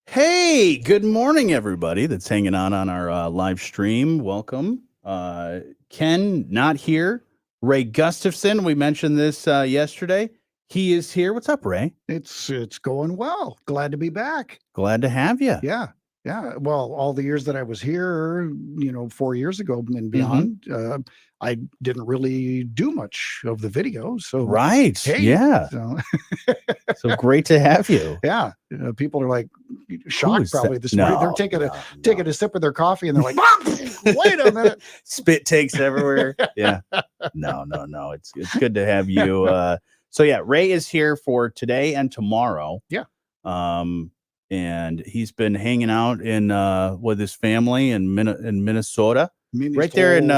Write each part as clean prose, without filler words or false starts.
Hey, good morning, everybody that's hanging out on our live stream. Welcome. Ken, not here. Ray Gustafson, we mentioned this yesterday. He is here. What's up, Ray? It's going well. Glad to be back. Glad to have you. Yeah. Yeah. Well, all the years that I was here, 4 years ago and beyond, I didn't really do much of the video. So, Right. hey, Yeah. so, So great to have you. yeah, people are like shocked probably this No, morning. They're taking a sip of their coffee and they're like, wait a minute. Spit takes everywhere. Yeah. No. It's good to have you. So yeah, Ray is here for today and tomorrow. Yeah. And he's been hanging out in with his family in Minnesota, right there in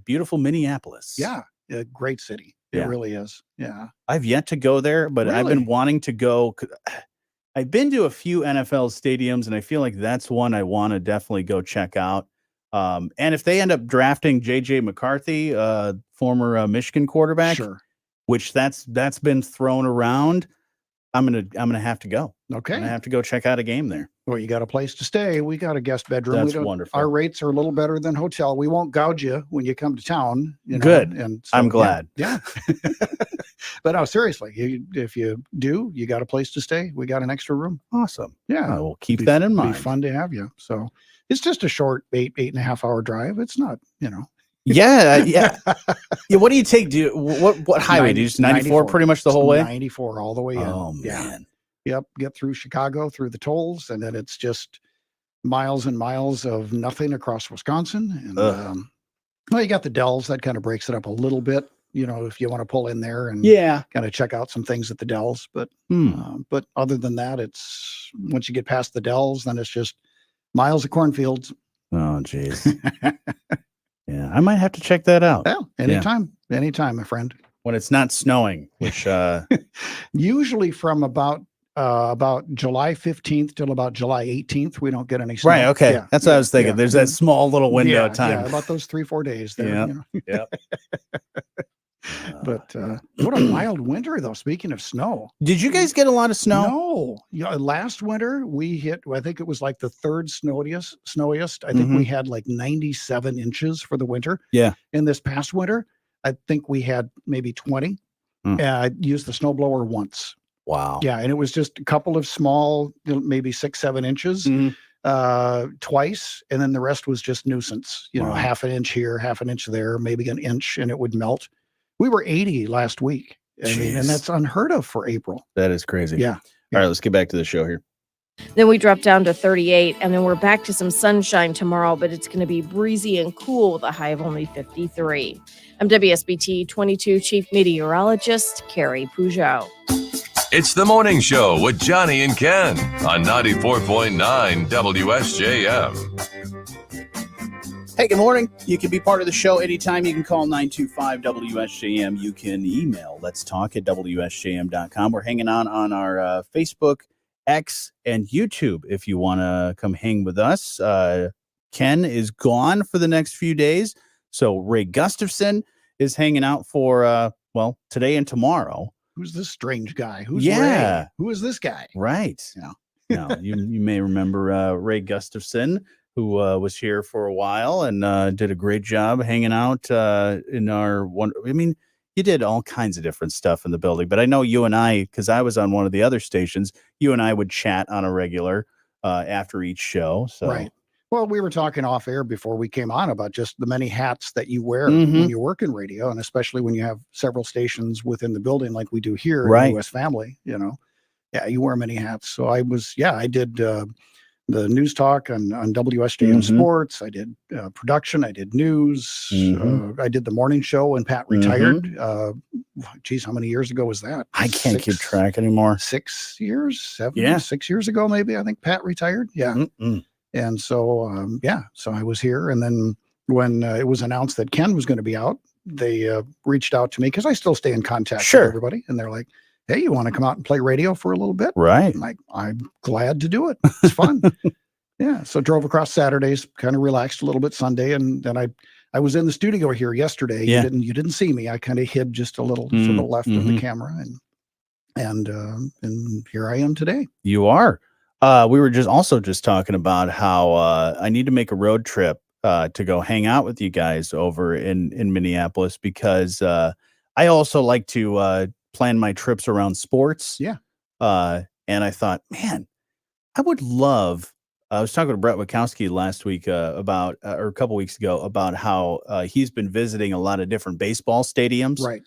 beautiful Minneapolis. Yeah, a great city. It really is. Yeah, I've yet to go there, but I've been wanting to go. I've been to a few NFL stadiums, and I feel like that's one I want to definitely go check out. And if they end up drafting J.J. McCarthy, former Michigan quarterback, which that's been thrown around, I'm gonna have to go. Okay, I'm gonna have to go check out a game there. Well, you got a place to stay. We got a guest bedroom. That's wonderful. Our rates are a little better than hotel. We won't gouge you when you come to town. Good. And so, I'm glad. Yeah. But no, seriously, if you do, you got a place to stay. We got an extra room. Awesome. Yeah. I will keep that in mind. Be fun to have you. So it's just a short 8.5 hour drive. It's not, Yeah. What do you take? What highway? Do you just 94 pretty much the whole way? 94 all the way in. Oh, man. Yep. Get through Chicago, through the tolls, and then it's just miles and miles of nothing across Wisconsin. And well, you got the Dells. That kind of breaks it up a little bit, if you want to pull in there and kind of check out some things at the Dells. But other than that, it's once you get past the Dells, then it's just miles of cornfields. Oh, geez. Yeah, I might have to check that out. Well, anytime, my friend. When it's not snowing, which usually from about July 15th till about July 18th, we don't get any snow. Right. Okay. Yeah, that's what I was thinking. There's that small little window of time. Yeah, about those 3-4 days there. Yeah. But what a wild winter, though. Speaking of snow, did you guys get a lot of snow? No. Yeah, last winter we hit. I think it was like the third snowiest. I think we had like 97 inches for the winter. Yeah. And this past winter, I think we had maybe 20. I used the snowblower once. Wow. Yeah, and it was just a couple of small, maybe 6-7 inches. Twice, and then the rest was just nuisance. Half an inch here, half an inch there, maybe an inch, and it would melt. We were 80 last week. I mean, and that's unheard of for April. That is crazy. Yeah. All right, let's get back to the show here. Then we drop down to 38, and then we're back to some sunshine tomorrow, but it's going to be breezy and cool with a high of only 53. I'm WSBT 22 Chief Meteorologist Carrie Pujol. It's the morning show with Jonny and Ken on 94.9 WSJM. Hey, good morning. You can be part of the show anytime. You can call 925-WSJM. You can email let's talk at WSJM.com. We're hanging out on our Facebook, X, and YouTube if you want to come hang with us. Ken is gone for the next few days, so Ray Gustafson is hanging out for, today and tomorrow. Who's this strange guy? Who's Ray? Who is this guy? Right. Now, you may remember Ray Gustafson, who was here for a while and did a great job hanging out in our one. I mean, you did all kinds of different stuff in the building, but I know you and I, because I was on one of the other stations, you and I would chat on a regular after each show. So. Right. Well, we were talking off air before we came on about just the many hats that you wear when you work in radio, and especially when you have several stations within the building like we do here in US Family, Yeah, you wear many hats. So I did the news talk on WSJM Sports. I did production. I did news. I did the morning show when Pat retired. Geez, how many years ago was that? I can't keep track anymore. 6 years, 6 years ago, maybe. I think Pat retired. Yeah. And so, so I was here. And then when it was announced that Ken was going to be out, they reached out to me because I still stay in contact with everybody. And they're like, hey, you want to come out and play radio for a little bit? Right. I'm like, I'm glad to do it. It's fun. Yeah. So drove across Saturdays, kind of relaxed a little bit Sunday. And then I was in the studio here yesterday. Yeah. You didn't see me. I kind of hid just a little to the left of the camera. And here I am today. You are. We were just talking about how I need to make a road trip to go hang out with you guys over in Minneapolis because I also like to plan my trips around sports. Yeah. And I thought, man, I would love. I was talking to Brett Wachowski last week about, or a couple weeks ago, about how he's been visiting a lot of different baseball stadiums. Right.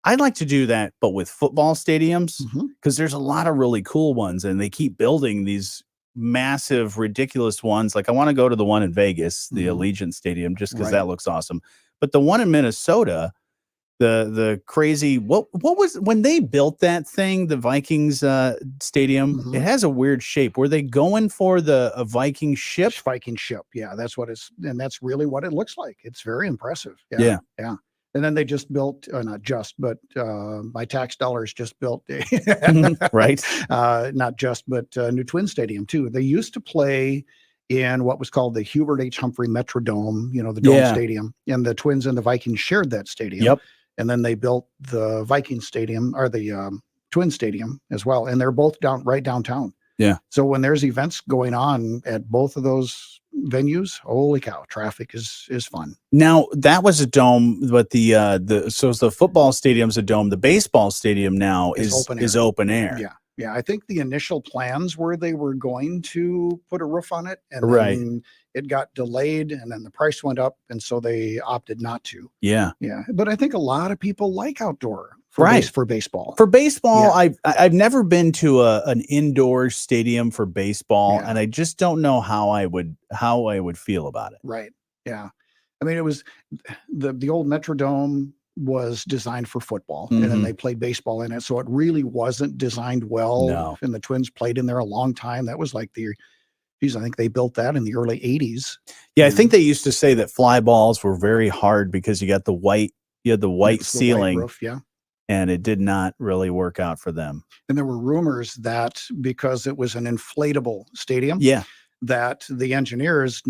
I'd like to do that, but with football stadiums, because there's a lot of really cool ones, and they keep building these massive, ridiculous ones. Like I want to go to the one in Vegas, the Allegiant Stadium, just because that looks awesome. But the one in Minnesota, the crazy what was when they built that thing, the Vikings stadium? It has a weird shape. Were they going for a Viking ship? Viking ship, yeah, that's what it's, and that's really what it looks like. It's very impressive. Yeah. And then they just built, not just, but my tax dollars just built, right? Not just, but new Twin Stadium too. They used to play in what was called the Hubert H. Humphrey Metrodome, the Dome Stadium, and the Twins and the Vikings shared that stadium. Yep. And then they built the Viking Stadium, or the Twin Stadium as well, and they're both right downtown. Yeah. So when there's events going on at both of those venues, holy cow, traffic is fun. Now that was a dome, but so the football stadium's a dome. The baseball stadium now is open air. Yeah. I think the initial plans were they were going to put a roof on it, and then it got delayed, and then the price went up, and so they opted not to. Yeah. But I think a lot of people like outdoor. For baseball. For baseball, I've never been to an indoor stadium for baseball, and I just don't know how I would feel about it. Right. Yeah. I mean, it was the old Metrodome was designed for football, and then they played baseball in it, so it really wasn't designed well. No. And the Twins played in there a long time. That was like I think they built that in the early 80s. Yeah, I think they used to say that fly balls were very hard because you got the white ceiling. The white roof, yeah. And it did not really work out for them. And there were rumors that because it was an inflatable stadium, that the engineers,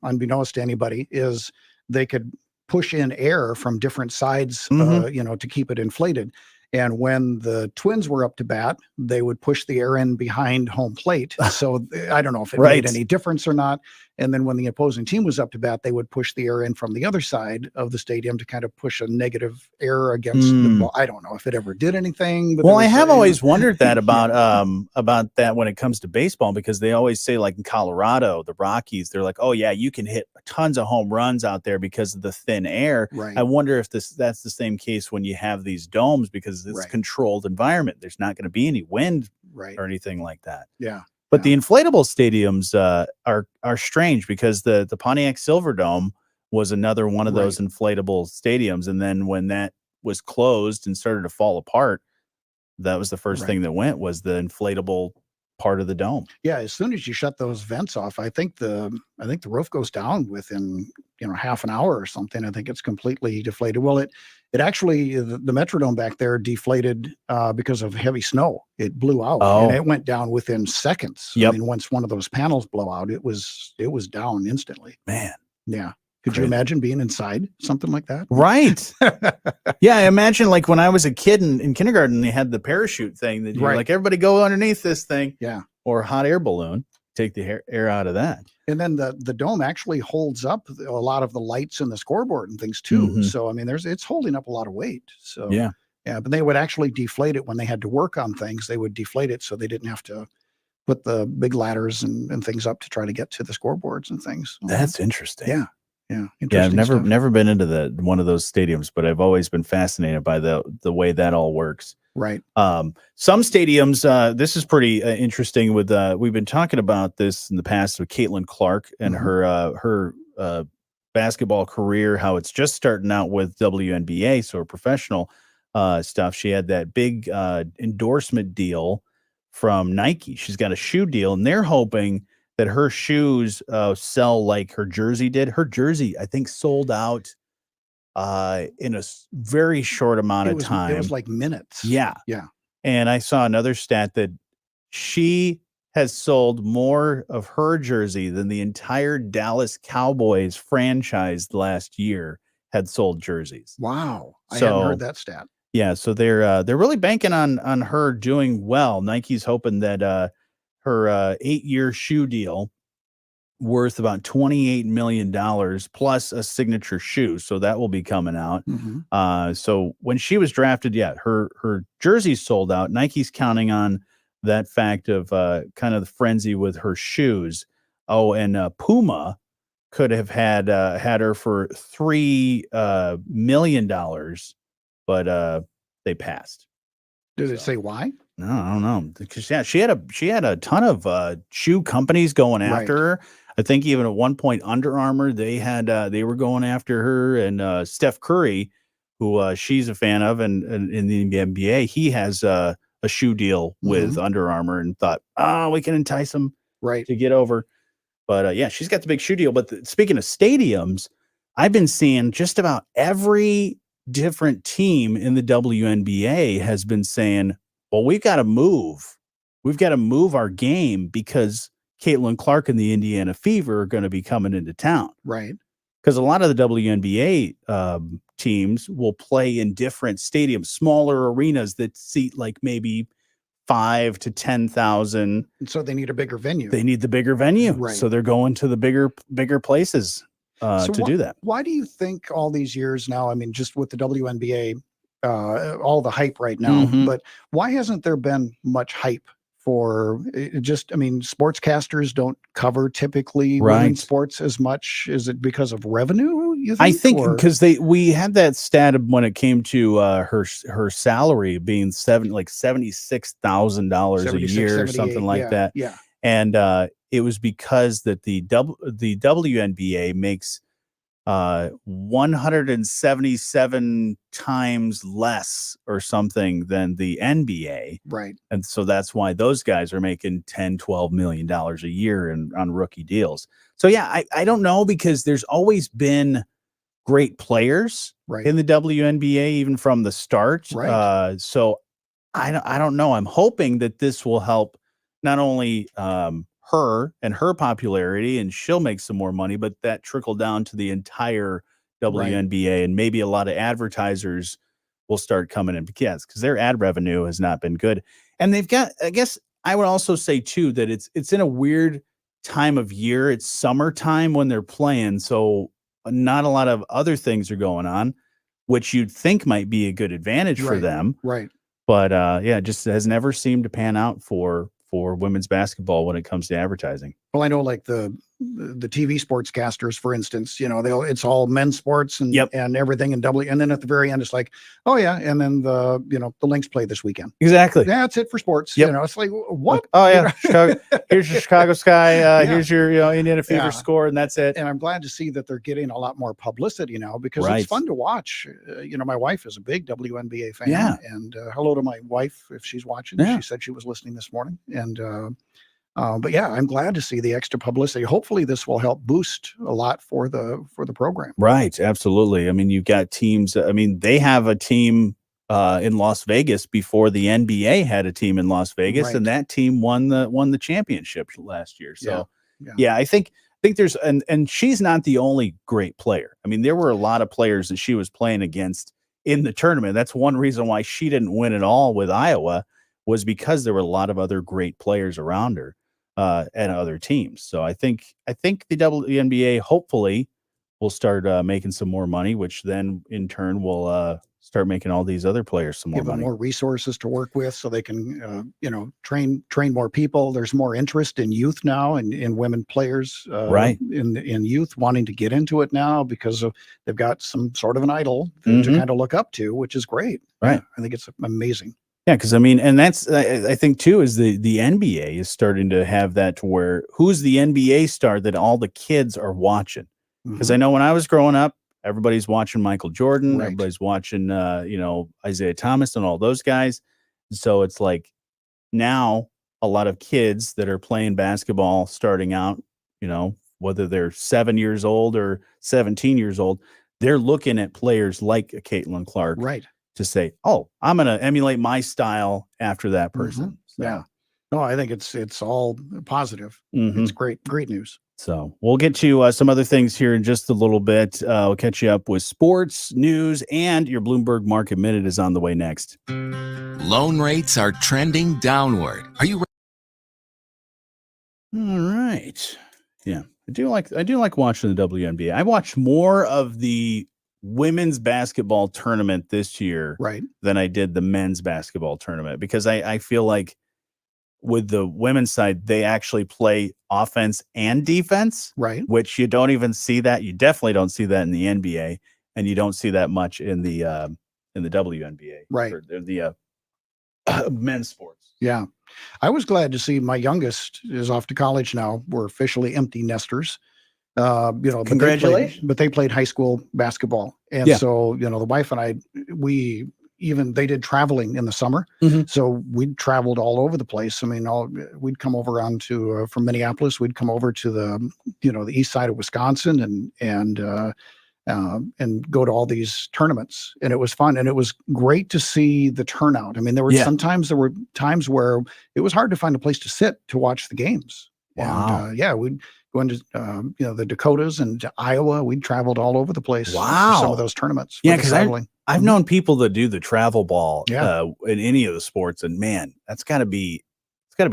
unbeknownst to anybody, is they could push in air from different sides, to keep it inflated. And when the Twins were up to bat, they would push the air in behind home plate. So I don't know if it made any difference or not. And then when the opposing team was up to bat, they would push the air in from the other side of the stadium to kind of push a negative air against the ball. I don't know if it ever did anything. But I have always wondered that about that when it comes to baseball, because they always say, like in Colorado, the Rockies, they're like, oh yeah, you can hit tons of home runs out there because of the thin air. Right. I wonder if that's the same case when you have these domes, because it's a controlled environment. There's not going to be any wind or anything like that. Yeah. But the inflatable stadiums are strange, because the Pontiac Silverdome was another one of those inflatable stadiums, and then when that was closed and started to fall apart, that was the first thing that went, was the inflatable part of the dome. Yeah, as soon as you shut those vents off, I think the roof goes down within half an hour or something. I think it's completely deflated. Well, it actually, the Metrodome back there deflated because of heavy snow. It blew out, and it went down within seconds. Yep. I mean, once one of those panels blow out, it was down instantly. Man. Yeah. Could you imagine being inside something like that? Right. Yeah, I imagine, like when I was a kid in kindergarten, they had the parachute thing that you're like, everybody go underneath this thing. Yeah. Or a hot air balloon. Take the air out of that. And then the dome actually holds up a lot of the lights and the scoreboard and things too. So I mean, it's holding up a lot of weight. So yeah, but they would actually deflate it when they had to work on things. They would deflate it so they didn't have to put the big ladders and things up to try to get to the scoreboards and things. That's interesting. Yeah. I've never been into one of those stadiums, but I've always been fascinated by the way that all works. Right. Some stadiums, this is pretty interesting. With we've been talking about this in the past with Caitlin Clark and her basketball career, how it's just starting out with WNBA, so her professional stuff. She had that big endorsement deal from Nike. She's got a shoe deal, and they're hoping that her shoes sell like her jersey did. Her jersey, I think, sold out in a very short amount of time. It was like minutes. Yeah. And I saw another stat that she has sold more of her jersey than the entire Dallas Cowboys franchise last year had sold jerseys. Wow. I hadn't heard that stat. Yeah, so they're really banking on her doing well. Nike's hoping that her 8-year shoe deal worth about $28 million plus a signature shoe. So that will be coming out. So when she was drafted, her jersey's sold out. Nike's counting on that fact of kind of the frenzy with her shoes. Oh, and Puma could have had her for $3 million, but they passed. Did it say why? No, I don't know. Because she had a ton of shoe companies going after her. I think even at one point, Under Armour, they were going after her, and Steph Curry, who she's a fan of, and in the NBA, he has a shoe deal with Under Armour, and thought, we can entice him to get over. But she's got the big shoe deal. But speaking of stadiums, I've been seeing just about every different team in the WNBA has been saying, well, we've got to move. We've got to move our game because Caitlin Clark and the Indiana Fever are going to be coming into town. Right. Because a lot of the WNBA teams will play in different stadiums, smaller arenas that seat like maybe 5,000 to 10,000. So they need a bigger venue. They need the bigger venue. Right. So they're going to the bigger places to do that. Why do you think all these years now, I mean, just with the WNBA, all the hype right now, but why hasn't there been much hype for sportscasters don't cover typically women's sports as much? Is it because of revenue, you think? I think because we had that stat when it came to her salary being $76,000 a year or something like that. Yeah. And it was because that the WNBA makes 177 times less or something than the NBA. Right. And so that's why those guys are making $10-12 million a year on rookie deals. So I don't know, because there's always been great players in the WNBA, even from the start. Right. So I don't know. I'm hoping that this will help not only her and her popularity, and she'll make some more money, but that trickle down to the entire WNBA, and maybe a lot of advertisers will start coming in because their ad revenue has not been good. And they've got, I guess I would also say too, that it's in a weird time of year. It's summertime when they're playing. So not a lot of other things are going on, which you'd think might be a good advantage for them. Right. But it just has never seemed to pan out for women's basketball when it comes to advertising. Well, I know like the TV sportscasters, for instance, it's all men's sports and everything and and then at the very end it's like, oh yeah, and then the Lynx play this weekend. Exactly. Yeah, that's it for sports. It's like, what? Oh yeah, Chicago, here's your Chicago Sky. Here's your Indiana Fever score, and that's it. And I'm glad to see that they're getting a lot more publicity now, because it's fun to watch. My wife is a big WNBA fan. Yeah. And hello to my wife if she's watching. She said she was listening this morning. And but I'm glad to see the extra publicity. Hopefully this will help boost a lot for the program. Right. Absolutely. I mean, you've got teams. I mean, they have a team in Las Vegas before the NBA had a team in Las Vegas, and that team won the championship last year. So I think there's, and she's not the only great player. I mean, there were a lot of players that she was playing against in the tournament. That's one reason why she didn't win it all with Iowa, was because there were a lot of other great players around her. And other teams. So I think the WNBA hopefully will start making some more money, which then in turn will start making all these other players some more money. More resources to work with, so they can train more people. There's more interest in youth now, and in women players in youth wanting to get into it now, because they've got some sort of an idol to kind of look up to, which is great. Right. I think it's amazing. Yeah, because I mean, and that's I think too is the NBA is starting to have that, to where who's the NBA star that all the kids are watching. Because I know when I was growing up, everybody's watching Michael Jordan, everybody's watching Isaiah Thomas and all those guys. So it's like now a lot of kids that are playing basketball starting out, whether they're 7 years old or 17 years old, they're looking at players like Caitlin Clark, to say, oh, I'm going to emulate my style after that person. So. Yeah. No, I think it's all positive. It's great news. So we'll get to some other things here in just a little bit. We'll catch you up with sports, news, and your Bloomberg Market Minute is on the way next. Loan rates are trending downward. Are you All right. Yeah. I do like watching the WNBA. I watched more of the women's basketball tournament this year than I did the men's basketball tournament because I feel like with the women's side, they actually play offense and defense, which you don't even see that. You definitely don't see that in the NBA, and you don't see that much in the WNBA, or the men's sports. Yeah. I was glad to see my youngest is off to college now. We're officially empty nesters. Congratulations. But they played high school basketball. And so, the wife and I, they did traveling in the summer. So we traveled all over the place. I mean, we'd come over from Minneapolis, we'd come over to the east side of Wisconsin and go to all these tournaments, and it was fun, and it was great to see the turnout. I mean, there were times where it was hard to find a place to sit to watch the games. Wow. And we'd go into the Dakotas and to Iowa. We'd traveled all over the place. Wow. For some of those tournaments. Yeah, because I've known people that do the travel ball in any of the sports, and man, it's got to be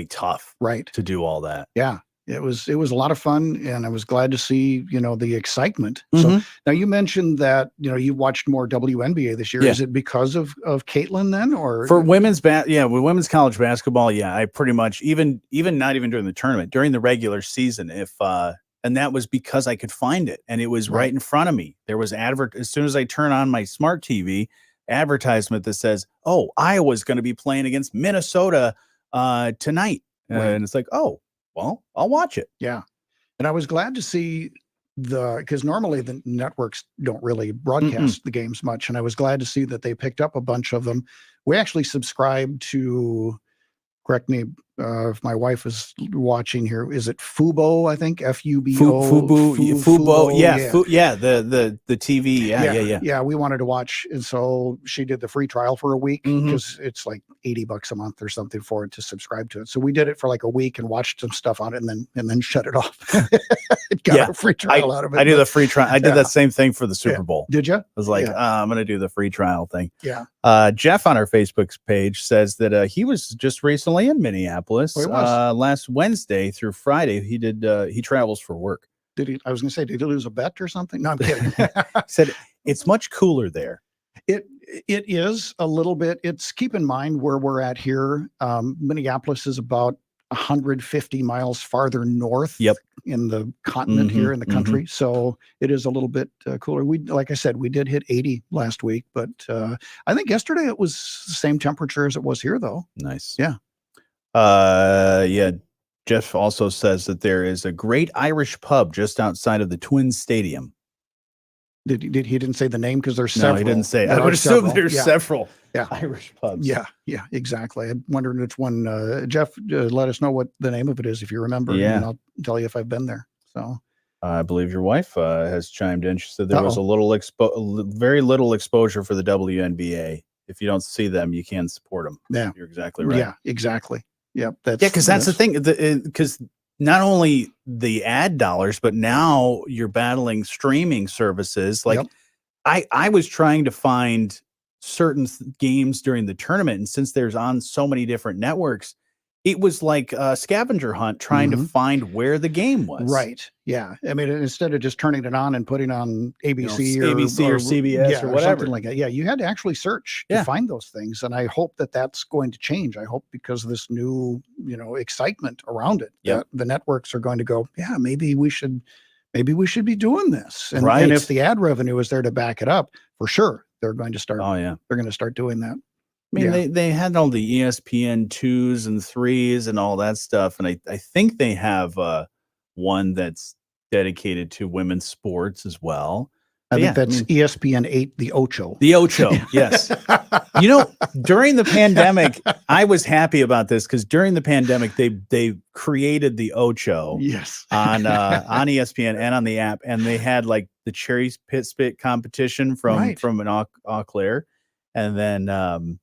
tough, to do all that. Yeah. It was a lot of fun, and I was glad to see, the excitement. So now you mentioned that, you watched more WNBA this year. Is it because of Caitlin then, or for women's with women's college basketball? Yeah, I pretty much even not even during the tournament, during the regular season, and that was because I could find it, and it was right in front of me. There was as soon as I turn on my smart TV, advertisement that says, "Oh, Iowa's going to be playing against Minnesota tonight," and it's like, "Oh, well, I'll watch it." Yeah. And I was glad to see because normally the networks don't really broadcast the games much. And I was glad to see that they picked up a bunch of them. We actually subscribed to, correct me if my wife is watching here, is it Fubo? I think Fubo. Fubo. Yeah. The TV. Yeah. We wanted to watch, and so she did the free trial for a week because it's like $80 a month or something for it to subscribe to it. So we did it for like a week and watched some stuff on it, and then shut it off. Got a free trial out of it. I do the free trial. I did that same thing for the Super Bowl. Did you? I was like, I'm going to do the free trial thing. Yeah. Jeff on our Facebook page says that he was just recently in Minneapolis. Last Wednesday through Friday. He travels for work. Did he? I was going to say, did he lose a bet or something? No, I'm kidding. Said it's much cooler there. It is a little bit. It's, keep in mind where we're at here. Minneapolis is about 150 miles farther north in the continent here in the country. So it is a little bit cooler. Like I said, we did hit 80 last week, but I think yesterday it was the same temperature as it was here, though. Nice. Yeah. Jeff also says that there is a great Irish pub just outside of the Twins Stadium. He didn't say the name because there's several. No, he didn't say. I would assume there's several Irish pubs. Yeah, exactly. I'm wondering which one. Jeff, let us know what the name of it is if you remember. Yeah. And I'll tell you if I've been there. So I believe your wife has chimed in. She said there was very little exposure for the WNBA. If you don't see them, you can support them. Yeah, you're exactly right. Yeah, exactly. Yep. Because that's the thing. Because not only the ad dollars, but now you're battling streaming services. Like I was trying to find certain games during the tournament, and since there's on so many different networks, it was like a scavenger hunt trying to find where the game was. Right. Yeah. I mean, instead of just turning it on and putting on ABC or CBS or whatever, something like that. Yeah. You had to actually search to find those things. And I hope that that's going to change. I hope because of this new, excitement around it, that the networks are going to go, yeah, maybe we should be doing this. And, and if the ad revenue is there to back it up, for sure, they're going to start. Oh, yeah. They're going to start doing that. I mean, they had all the ESPN 2s and 3s and all that stuff. And I think they have one that's dedicated to women's sports as well. I think that's ESPN 8, the Ocho. The Ocho, yes. During the pandemic, I was happy about this because during the pandemic, they created the Ocho on ESPN and on the app. And they had like the cherry spit competition from an Eau Claire. And then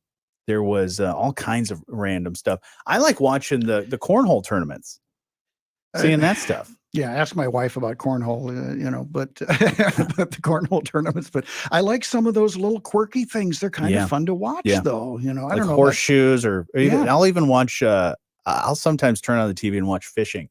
there was all kinds of random stuff. I like watching the cornhole tournaments, seeing that stuff. Yeah, ask my wife about cornhole, but the cornhole tournaments. But I like some of those little quirky things. They're kind of fun to watch, though. I don't know, horseshoes, or even I'll even watch. I'll sometimes turn on the TV and watch fishing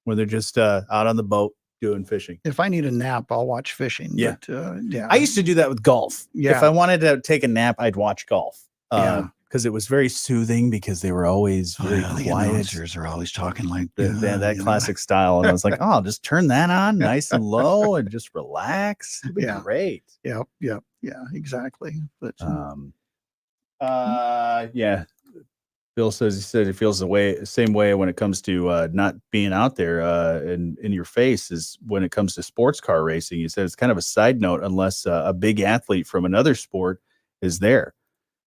where they're just out on the boat doing fishing. If I need a nap, I'll watch fishing. Yeah. But, yeah. I used to do that with golf. Yeah. If I wanted to take a nap, I'd watch golf. Yeah. Because it was very soothing because they were always very The quiet. announcers are always talking like that classic style. And I was like, oh, I'll just turn that on nice and low and just relax. It'd be great. Yep. Yeah, exactly. But yeah. Bill says he feels the same way when it comes to not being out there in your face as when it comes to sports car racing. He said it's kind of a side note unless a big athlete from another sport is there.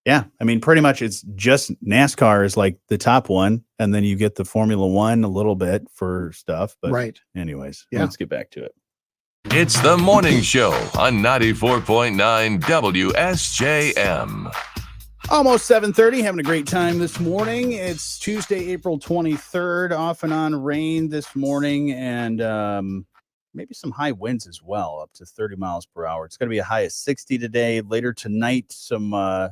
Yeah, I mean, pretty much it's just NASCAR is like the top one, and then you get the Formula One a little bit for stuff. But anyways, let's get back to it. It's the morning show on 94.9 WSJM. Almost 7:30, having a great time this morning. It's Tuesday, April 23rd, off and on rain this morning, and maybe some high winds as well, up to 30 miles per hour. It's going to be a high of 60 today. Later tonight, some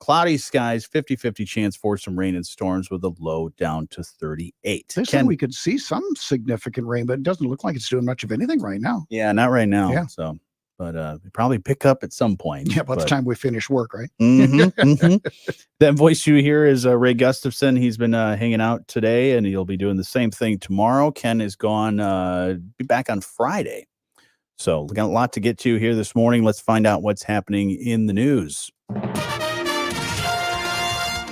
cloudy skies, 50-50 chance for some rain and storms with a low down to 38. They said we could see some significant rain, but it doesn't look like it's doing much of anything right now. Yeah, not right now. Yeah. So, but probably pick up at some point. Yeah, by the time we finish work, right? That voice you hear is Ray Gustafson. He's been hanging out today, and he'll be doing the same thing tomorrow. Ken is gone, be back on Friday. So we got a lot to get to here this morning. Let's find out what's happening in the news.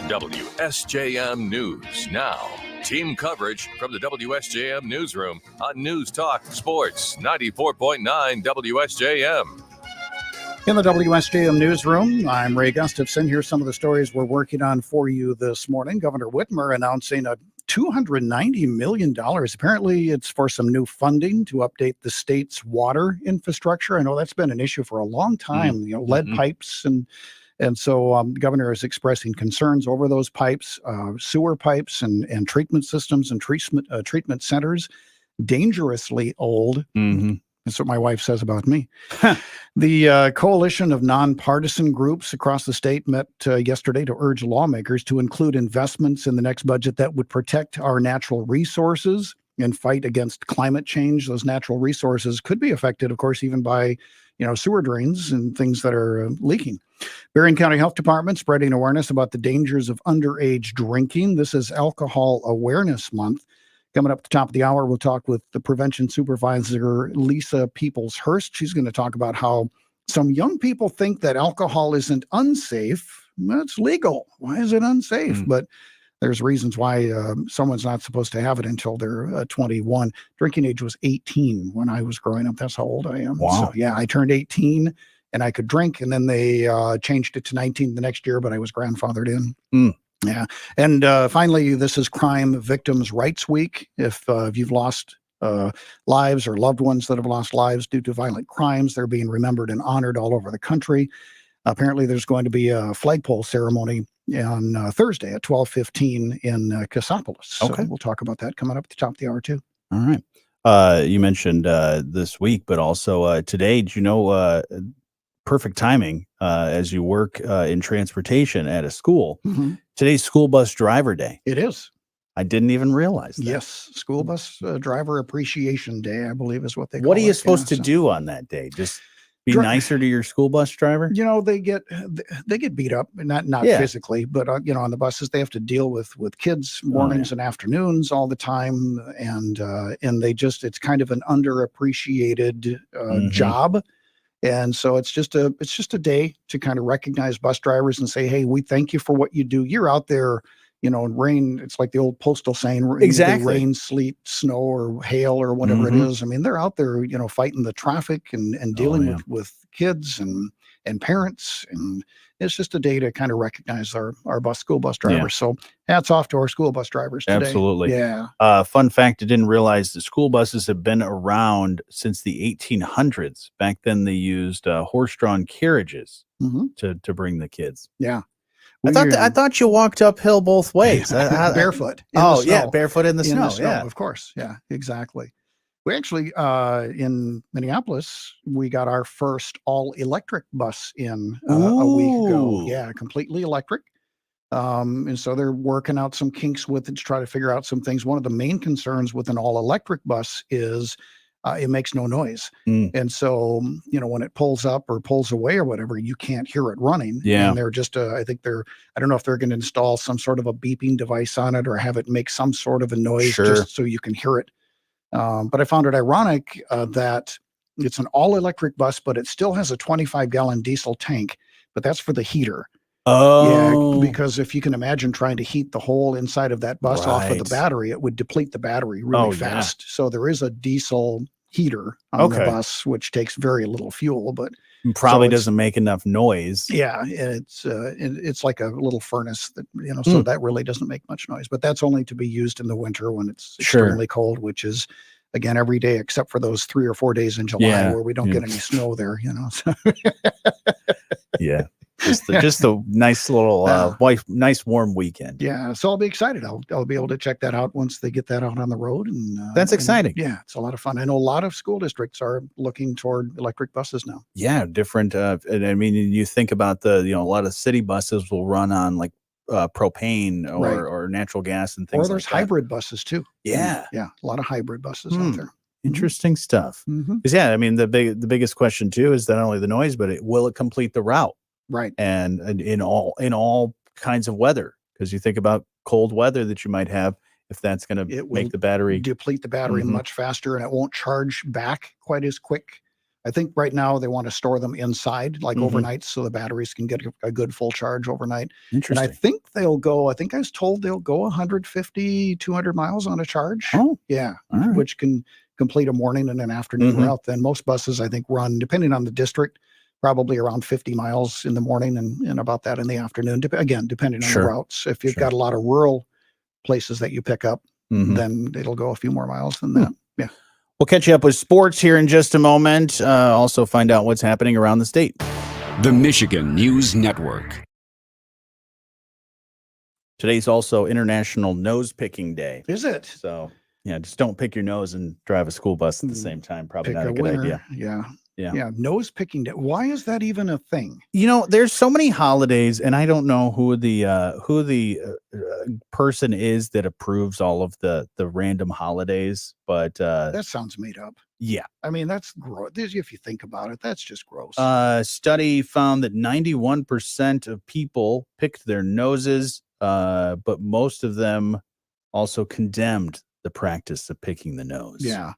WSJM News Now. Team coverage from the WSJM Newsroom on News Talk Sports 94.9 WSJM. In the WSJM Newsroom, I'm Ray Gustafson. Here's some of the stories we're working on for you this morning. Governor Whitmer announcing a $290 million. Apparently, it's for some new funding to update the state's water infrastructure. I know that's been an issue for a long time, lead pipes and so the governor is expressing concerns over those pipes, sewer pipes and treatment systems and treatment centers, dangerously old. That's what my wife says about me. The coalition of nonpartisan groups across the state met yesterday to urge lawmakers to include investments in the next budget that would protect our natural resources and fight against climate change. Those natural resources could be affected, of course, even by sewer drains and things that are leaking. Berrien County Health Department spreading awareness about the dangers of underage drinking. This is Alcohol Awareness Month. Coming up at the top of the hour, we'll talk with the prevention supervisor, Lisa Peoples-Hurst. She's going to talk about how some young people think that alcohol isn't unsafe. Well, it's legal. Why is it unsafe? But there's reasons why someone's not supposed to have it until they're 21. Drinking age was 18 when I was growing up. That's how old I am. Wow. So, yeah, I turned 18 and I could drink, and then they changed it to 19 the next year, but I was grandfathered in. Yeah. And finally, this is Crime Victims' Rights Week. If you've lost lives or loved ones that have lost lives due to violent crimes, they're being remembered and honored all over the country. Apparently, there's going to be a flagpole ceremony on Thursday at 12:15 in Cassopolis. So we'll talk about that coming up at the top of the hour, too. All right. You mentioned this week, but also today, did you know, perfect timing as you work in transportation at a school. Today's School Bus Driver Day. It is. I didn't even realize that. Yes. School Bus Driver Appreciation Day, I believe is what they call it. What are you supposed to do on that day? Just be nicer to your school bus driver? They get beat up, not physically, but on the buses they have to deal with kids mornings and afternoons all the time, and it's kind of an underappreciated job. And so it's just a day to kind of recognize bus drivers and say, hey, we thank you for what you do. You're out there, in rain. It's like the old postal saying, exactly. Rain, sleet, snow, or hail, or whatever it is. I mean, they're out there, fighting the traffic and dealing with kids and parents. And it's just a day to kind of recognize our school bus drivers. Yeah. So hats off to our school bus drivers today. Absolutely. Yeah. Fun fact, I didn't realize the school buses have been around since the 1800s. Back then they used horse-drawn carriages to bring the kids. Yeah. I thought you walked uphill both ways. Barefoot. Barefoot in the snow. Yeah, of course. Yeah, exactly. We actually, in Minneapolis, we got our first all-electric bus in a week ago. Yeah, completely electric. And so they're working out some kinks with it to try to figure out some things. One of the main concerns with an all-electric bus is it makes no noise. And so, when it pulls up or pulls away or whatever, you can't hear it running. Yeah. And they're just, I don't know if they're going to install some sort of a beeping device on it or have it make some sort of a noise just so you can hear it. But I found it ironic that it's an all-electric bus, but it still has a 25-gallon diesel tank, but that's for the heater. Oh, yeah, because if you can imagine trying to heat the whole inside of that bus off of the battery, it would deplete the battery really fast. Yeah. So there is a diesel heater on the bus, which takes very little fuel, but probably doesn't make enough noise. Yeah, it's like a little furnace that so that really doesn't make much noise. But that's only to be used in the winter when it's extremely cold, which is again every day except for those 3 or 4 days in July where we don't get any snow there. So. Yeah. Just a nice little, nice warm weekend. Yeah, so I'll be excited. I'll be able to check that out once they get that out on the road, and that's exciting. Yeah, it's a lot of fun. I know a lot of school districts are looking toward electric buses now. Yeah, different. And I mean, you think about a lot of city buses will run on like propane or natural gas and things. Or there's hybrid buses too. Yeah, a lot of hybrid buses out there. Interesting stuff. Because I mean, the biggest question too is not only the noise, but will it complete the route? Right. And in all kinds of weather, because you think about cold weather that you might have, if that's going to make the battery deplete the battery much faster, and it won't charge back quite as quick. I think right now they want to store them inside like overnight so the batteries can get a good full charge overnight. Interesting. And I think I was told they'll go 150, 200 miles on a charge. Oh, yeah. Right. Which can complete a morning and an afternoon route. Then most buses, I think, run, depending on the district, probably around 50 miles in the morning and about that in the afternoon. Again, depending on the routes. If you've got a lot of rural places that you pick up, then it'll go a few more miles than that. Yeah. We'll catch you up with sports here in just a moment. Also find out what's happening around the state. The Michigan News Network. Today's also International Nose Picking Day. Is it? So, yeah, just don't pick your nose and drive a school bus at the same time. Probably not a good idea. Yeah. Nose picking day. Why is that even a thing? There's so many holidays, and I don't know who the person is that approves all of the random holidays, but that sounds made up. Yeah. I mean, that's gross. If you think about it, that's just gross. Study found that 91% of people picked their noses, but most of them also condemned the practice of picking the nose. Yeah.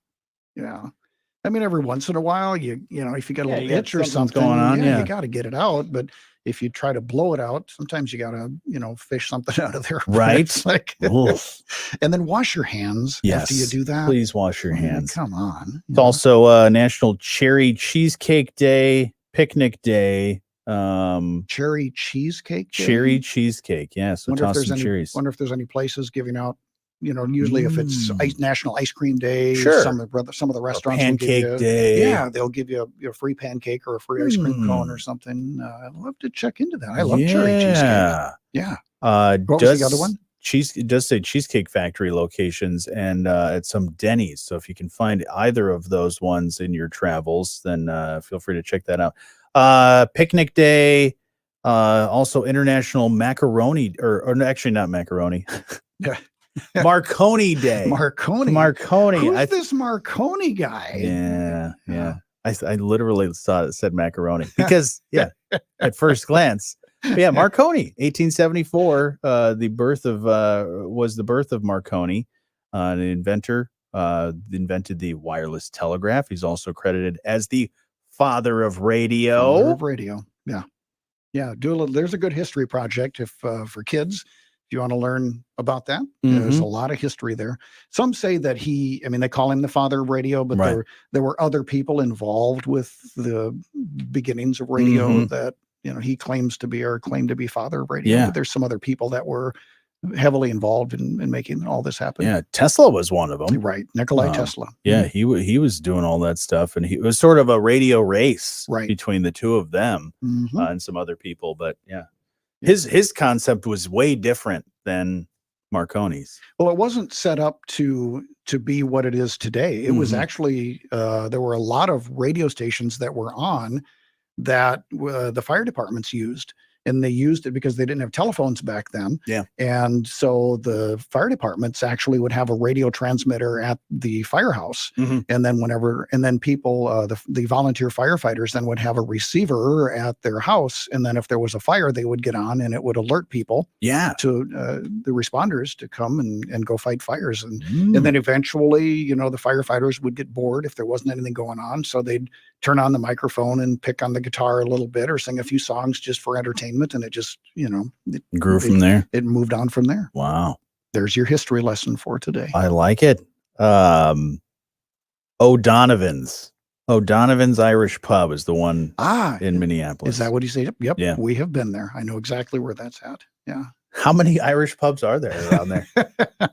I mean, every once in a while, if you get a little itch or something going on, you got to get it out. But if you try to blow it out, sometimes you got to, fish something out of there. Right. It's like, and then wash your hands after you do that. Please wash your hands. Come on. It's also National Cherry Cheesecake Day, Picnic Day. Cherry Cheesecake Day? Cherry Cheesecake. Yeah. So toss some cherries. Wonder if there's any places giving out, usually if it's National Ice Cream Day, some of the restaurants or Pancake Day. Yeah, they'll give you a free pancake or a free ice cream cone or something. I'd love to check into that. I love cherry cheesecake. Yeah. What was the other one? It does say Cheesecake Factory locations and at some Denny's. So if you can find either of those ones in your travels, then feel free to check that out. Picnic Day, also International Macaroni, or actually not macaroni. Yeah. Marconi Day. Marconi. Who's this Marconi guy? Yeah. I literally thought it said macaroni because at first glance. But yeah, Marconi, 1874. The birth of Marconi, an inventor. Invented the wireless telegraph. He's also credited as the father of radio. Yeah. There's a good history project for kids. If you want to learn about that, there's a lot of history there. Some say that they call him the father of radio, but there were other people involved with the beginnings of radio that, he claimed to be father of radio. Yeah. But there's some other people that were heavily involved in making all this happen. Yeah. Tesla was one of them. Right. Nikolai Tesla. Yeah. He was doing all that stuff, and it was sort of a radio race between the two of them and some other people. But yeah. His concept was way different than Marconi's. Well, it wasn't set up to be what it is today. It was actually there were a lot of radio stations that were on that the fire departments used, and they used it because they didn't have telephones back then. Yeah. And so the fire departments actually would have a radio transmitter at the firehouse. Mm-hmm. And then people, the volunteer firefighters then would have a receiver at their house. And then if there was a fire, they would get on and it would alert people to the responders to come and go fight fires. And then eventually, the firefighters would get bored if there wasn't anything going on. So they'd turn on the microphone and pick on the guitar a little bit or sing a few songs just for entertainment. And it just, it grew from there. It moved on from there. Wow. There's your history lesson for today. I like it. O'Donovan's Irish Pub is the one in Minneapolis. Is that what you say? Yep. Yeah. We have been there. I know exactly where that's at. Yeah. How many Irish pubs are there around there?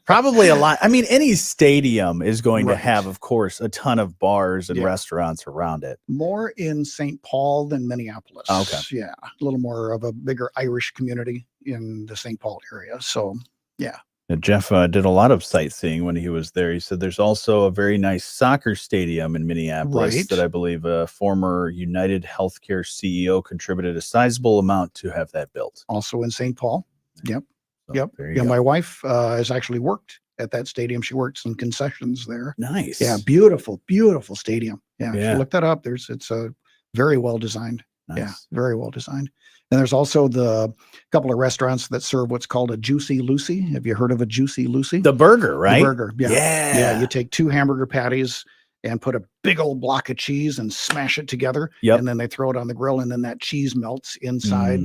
Probably a lot. I mean, any stadium is going to have, of course, a ton of bars and restaurants around it. More in St. Paul than Minneapolis. Okay. Yeah. A little more of a bigger Irish community in the St. Paul area. So, yeah. Jeff did a lot of sightseeing when he was there. He said there's also a very nice soccer stadium in Minneapolis that I believe a former United Healthcare CEO contributed a sizable amount to have that built. Also in St. Paul. Yep. So, yep. Yeah. My wife has actually worked at that stadium. She worked some concessions there. Nice. Yeah. Beautiful, beautiful stadium. Yeah. Yeah. If you look that up, it's a very well designed. Nice. Yeah. Very well designed. And there's also the couple of restaurants that serve what's called a Juicy Lucy. Have you heard of a Juicy Lucy? The burger, right? The burger. Yeah. Yeah. Yeah. You take 2 hamburger patties and put a big old block of cheese and smash it together. Yep. And then they throw it on the grill and then that cheese melts inside.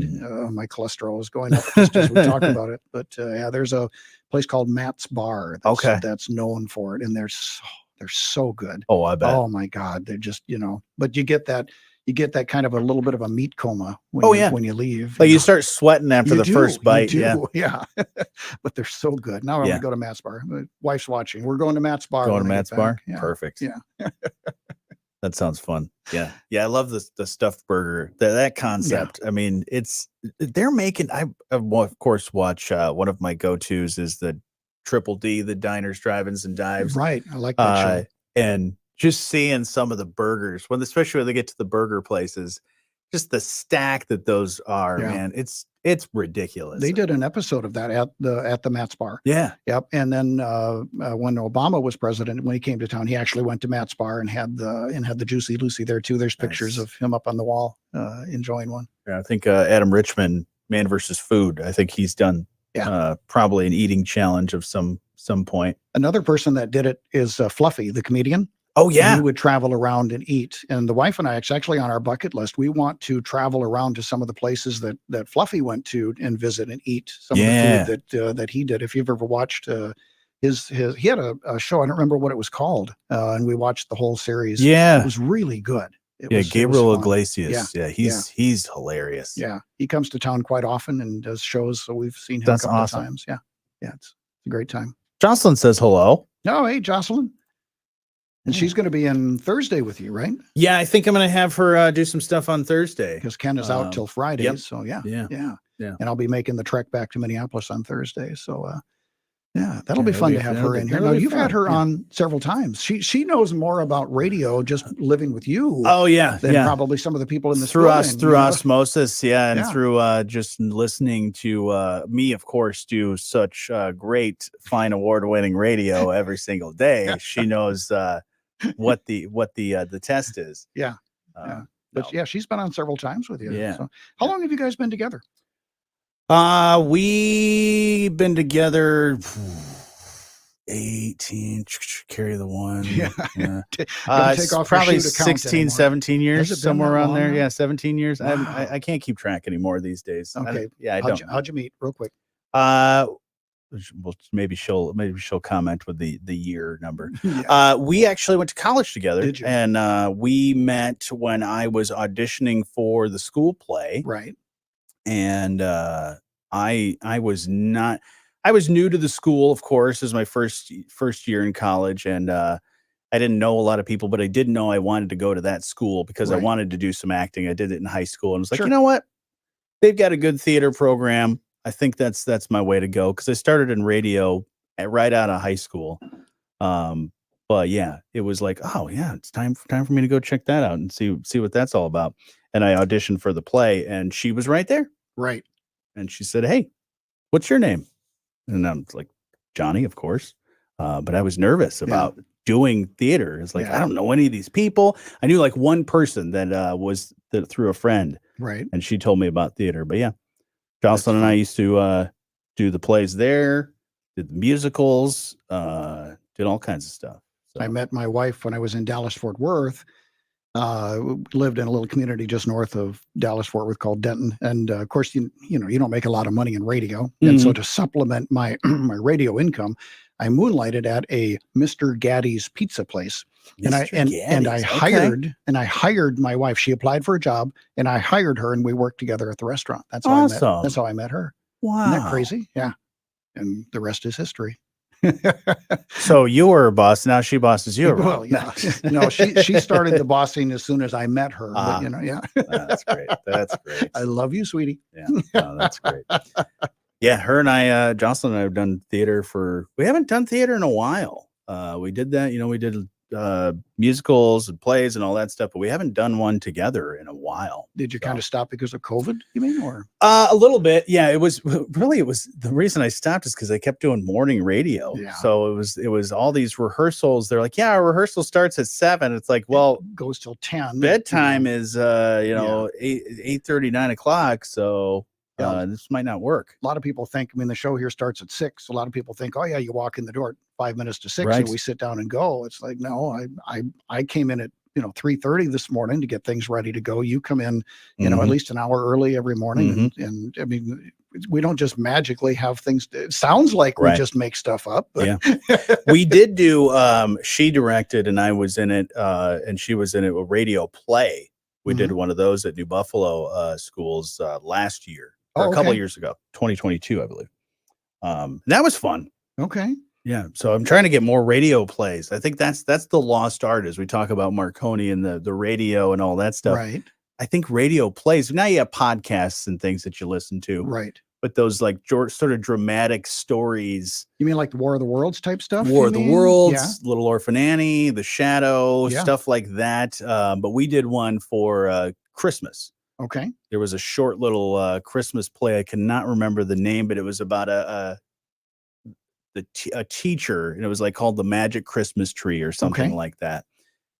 My cholesterol is going up just as we talk about it. But there's a place called Matt's Bar that's known for it. And they're so good. Oh, I bet. Oh my God. They're just, but you get that kind of a little bit of a meat coma when you leave. Like you start sweating after the first bite. Yeah. But they're so good. Now I'm going to go to Matt's Bar. My wife's watching. We're going to Matt's Bar. Going to Matt's Bar? Yeah. Perfect. Yeah. That sounds fun. Yeah. Yeah. I love the stuffed burger. That concept. Yeah. I mean, they're making, I of course watch, one of my go-tos is the Triple D, the Diners, Drive-Ins and Dives. Right. I like that show. And just seeing some of the burgers, especially when they get to the burger places, just the stack that those are, man, it's ridiculous. They did an episode of that at the Matt's Bar. Yeah. Yep. And then when Obama was president, when he came to town, he actually went to Matt's Bar and had the Juicy Lucy there too. There's pictures of him up on the wall enjoying one. Yeah, I think Adam Richman, Man versus Food. I think he's done probably an eating challenge of some point. Another person that did it is Fluffy, the comedian. Oh, yeah. We would travel around and eat. And the wife and I, it's actually on our bucket list. We want to travel around to some of the places that Fluffy went to and visit and eat some of the food that he did. If you've ever watched he had a show, I don't remember what it was called. And we watched the whole series. Yeah. It was really good. Gabriel Iglesias. Yeah. He's hilarious. Yeah. He comes to town quite often and does shows. So we've seen him a couple of times. Yeah. Yeah. It's a great time. Jocelyn says hello. Oh, hey, Jocelyn. And she's going to be in Thursday with you, right? Yeah, I think I'm going to have her do some stuff on Thursday. Because Ken is out till Friday. Yep. So, yeah. And I'll be making the trek back to Minneapolis on Thursday. So, that'll be fun to have her in here. Now, you've had her on several times. She knows more about radio just living with you. Oh, yeah. Than probably some of the people in this through osmosis. Yeah. And through just listening to me, of course, do such great, fine award-winning radio every single day. She knows what the test is. Yeah. But she's been on several times with you. Yeah. So how long have you guys been together? We've been together 18, carry the one. Yeah. It's probably 16, 17 years, somewhere around there. Now? Yeah, 17 years. Wow. I can't keep track anymore these days. Okay. I don't. How'd you meet? Real quick. Well, maybe she'll comment with the year number. Yeah. We actually went to college together. Did you? And we met when I was auditioning for the school play. Right. And I was new to the school, of course, as my first year in college, and I didn't know a lot of people, but I did know I wanted to go to that school because I wanted to do some acting. I did it in high school, and I was like, you know what? They've got a good theater program. I think that's my way to go, because I started in radio right out of high school. But yeah, it was like, oh yeah, it's time for me to go check that out and see what that's all about. And I auditioned for the play, and she was right there. Right. And she said, "Hey, what's your name?" And I'm like, "Johnny, of course." But I was nervous about doing theater. It's like, I don't know any of these people. I knew like one person that was through a friend. Right. And she told me about theater. But yeah, Jocelyn and I used to do the plays there, did the musicals, did all kinds of stuff. So. I met my wife when I was in Dallas, Fort Worth. Lived in a little community just north of Dallas, Fort Worth called Denton. And of course, you don't make a lot of money in radio. And so to supplement my my radio income, I moonlighted at a Mr. Gaddy's pizza place. And I hired my wife. She applied for a job and I hired her and we worked together at the restaurant. That's how I met her. Wow. Isn't that crazy? Yeah. And the rest is history. So you were a boss. Now she bosses you around. Well, yeah. No, she started the bossing as soon as I met her. But, That's great. That's great. I love you, sweetie. Yeah, that's great. Yeah, her and I, Jocelyn and I have done theater we haven't done theater in a while. We did that, we did musicals and plays and all that stuff, but we haven't done one together in a while. Did you kind of stop because of COVID, you mean, or? A little bit. Yeah, it was the reason I stopped is because I kept doing morning radio. Yeah. So it was all these rehearsals. They're like, yeah, our rehearsal starts at 7. It's like, well, it goes till 10. Bedtime is 8:30, 9 o'clock. So this might not work. A lot of people think, the show here starts at 6. A lot of people think, oh yeah, you walk in the door at 5 minutes to 6 and we sit down and go. It's like, no, I came in at 3:30 this morning to get things ready to go. You come in, at least an hour early every morning. And I mean, we don't just magically have things. It sounds like we just make stuff up. But. Yeah, we did do. She directed, and I was in it, and she was in it. A radio play. We did one of those at New Buffalo schools last year, or a couple of years ago, 2022, I believe. That was fun. Okay. Yeah, so I'm trying to get more radio plays. I think that's the lost art as we talk about Marconi and the radio and all that stuff. Right. I think radio plays. Now you have podcasts and things that you listen to. Right. But those like sort of dramatic stories. You mean like the War of the Worlds type stuff? War of the Worlds, Little Orphan Annie, The Shadow, stuff like that. But we did one for Christmas. Okay. There was a short little Christmas play. I cannot remember the name, but it was about a teacher, and it was like called The Magic Christmas Tree or something like that.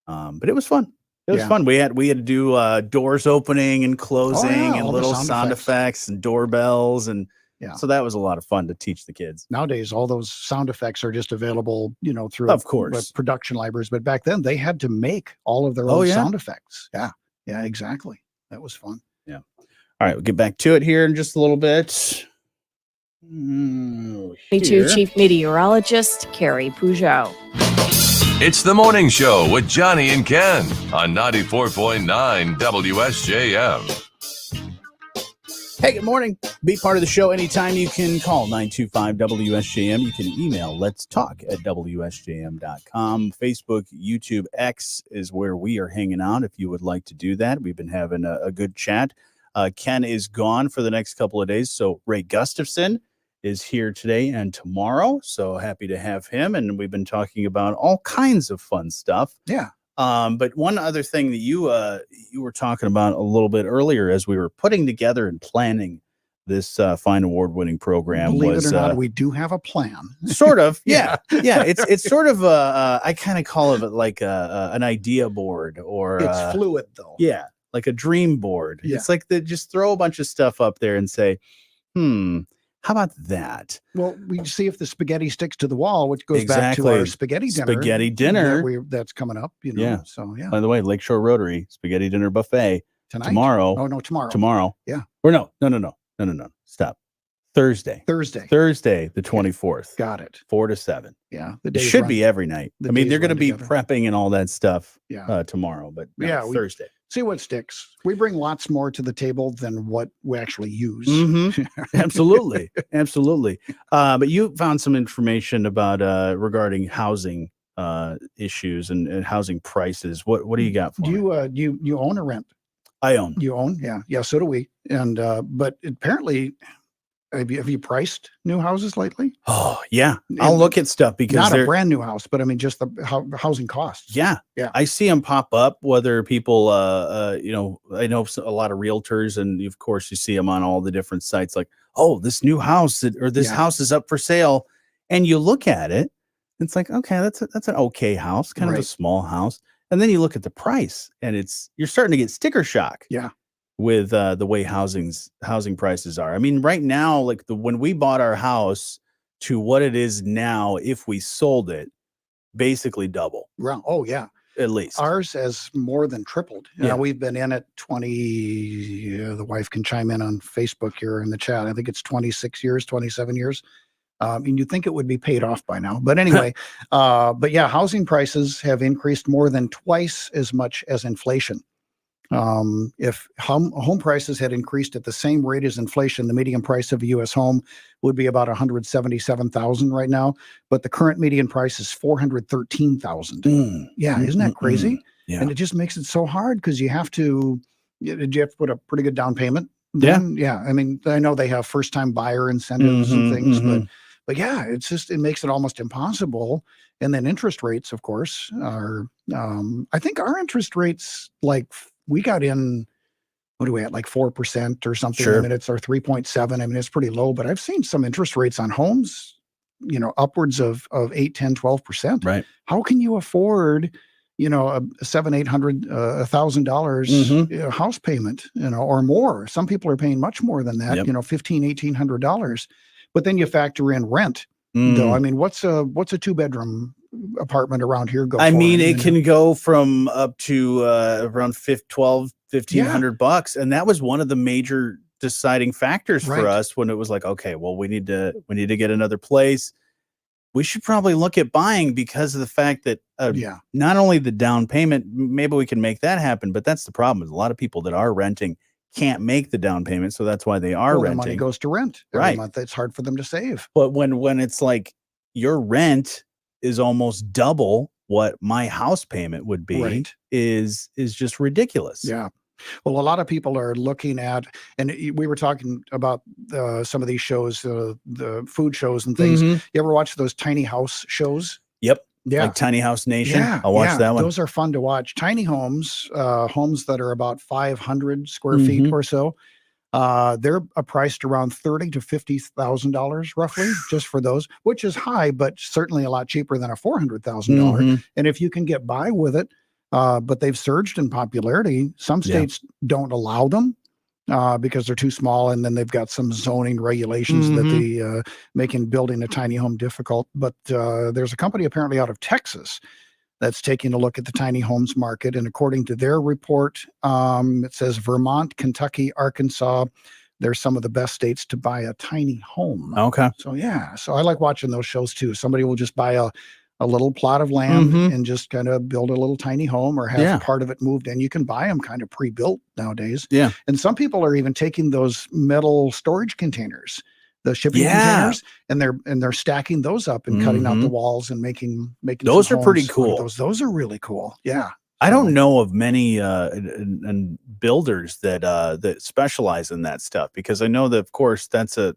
But it was fun. It was fun. We had to do doors opening and closing and little sound effects and doorbells. And so that was a lot of fun to teach the kids. Nowadays, all those sound effects are just available, through of course production libraries. But back then they had to make all of their own sound effects. Yeah. Yeah, exactly. That was fun. Yeah. All right. We'll get back to it here in just a little bit. 22 Chief Meteorologist Carrie Peugeot. It's the morning show with Jonny and Ken on 94.9 WSJM. Hey, good morning. Be part of the show anytime. You can call 925-WSJM. You can email let's talk at WSJM.com. Facebook, YouTube, X is where we are hanging out if you would like to do that. We've been having a good chat. Ken is gone for the next couple of days, so Ray Gustafson is here today and tomorrow. So happy to have him. And we've been talking about all kinds of fun stuff. Yeah. But one other thing that you were talking about a little bit earlier as we were putting together and planning this fine award-winning program. Believe it or not, we do have a plan. Sort of. Yeah. Yeah. It's sort of I kind of call it like an idea board, or it's fluid though. Yeah. Like a dream board. Yeah. It's like just throw a bunch of stuff up there and say, how about that? Well, we see if the spaghetti sticks to the wall, which goes back to our spaghetti dinner. Spaghetti dinner. That's coming up, Yeah. So, yeah. By the way, Lakeshore Rotary Spaghetti Dinner Buffet. Tonight? Tomorrow. Oh, no, tomorrow. Tomorrow. Yeah. Or no. Stop. Thursday, the 24th. Got it. 4 to 7. Yeah. It should be every night. I mean, they're going to be prepping and all that stuff tomorrow, but Thursday. See what sticks. We bring lots more to the table than what we actually use. Absolutely. Absolutely. But you found some information about regarding housing issues and housing prices. What do you got for me? You own or rent? I own. You own? Yeah. Yeah. So do we. And but apparently Have you priced new houses lately? Oh yeah, I'll look at stuff because not they're a brand new house, but I mean just the housing costs. Yeah. I see them pop up. Whether people, you know, I know a lot of realtors, and of course you see them on all the different sites. Like, oh, this new house or this house is up for sale, and you look at it, it's like, okay, that's an okay house, kind of a small house, and then you look at the price, and you're starting to get sticker shock. Yeah. With the way housing prices are. I mean, right now, like when we bought our house to what it is now, if we sold it, basically double. Oh yeah, at least ours has more than tripled. We've been in it 20. The wife can chime in on Facebook here in the chat. I think it's 26 years, 27 years. And you'd think it would be paid off by now, but anyway. But yeah, housing prices have increased more than twice as much as inflation. If home prices had increased at the same rate as inflation, the median price of a U.S. home would be about $177,000 right now. But the current median price is $413,000. Yeah, isn't that crazy? Yeah. And it just makes it so hard because you have to put a pretty good down payment. Then? Yeah. I mean, I know they have first-time buyer incentives and things, but yeah, it makes it almost impossible. And then interest rates, of course, are. I think our interest rates, like, we got in, what are we at, like 4% or something? Sure. I mean, it's our 3.7. I mean, it's pretty low, but I've seen some interest rates on homes, you know, upwards of 8, 10, 12%. Right. How can you afford, you know, a $700, $800, $1,000 house payment, you know, or more? Some people are paying much more than that, you know, $1,500, $1,800. But then you factor in rent. Though, I mean, what's a 2-bedroom apartment around here go? I mean, it can go from up to around $1,500, and that was one of the major deciding factors for us when it was like, okay, well, we need to get another place. We should probably look at buying because of the fact that not only the down payment, maybe we can make that happen, but that's the problem. Is a lot of people that are renting can't make the down payment, so that's why they are renting. The money goes to rent every month. It's hard for them to save. But when it's like your rent is almost double what my house payment would be, is just ridiculous. Yeah. Well, a lot of people are looking at, and we were talking about some of these shows, the food shows and things. You ever watch those tiny house shows? Yep. Yeah. Like Tiny House Nation. I'll watch that one. Those are fun to watch. Tiny homes, homes that are about 500 square feet or so. They're priced around $30,000 to $50,000 roughly, just for those, which is high, but certainly a lot cheaper than a $400,000. And if you can get by with it, but they've surged in popularity. Some states don't allow them because they're too small, and then they've got some zoning regulations that they making building a tiny home difficult. But there's a company apparently out of Texas that's taking a look at the tiny homes market. And according to their report, it says Vermont, Kentucky, Arkansas, they're some of the best states to buy a tiny home. Okay. So, yeah. So I like watching those shows too. Somebody will just buy a little plot of land and just kind of build a little tiny home or have part of it moved in. You can buy them kind of pre-built nowadays. Yeah. And some people are even taking those metal storage containers, the shipping containers, and they're stacking those up and cutting out the walls and making those are pretty cool. Those are really cool. Yeah. I don't know of many and builders that specialize in that stuff, because I know that, of course, it's a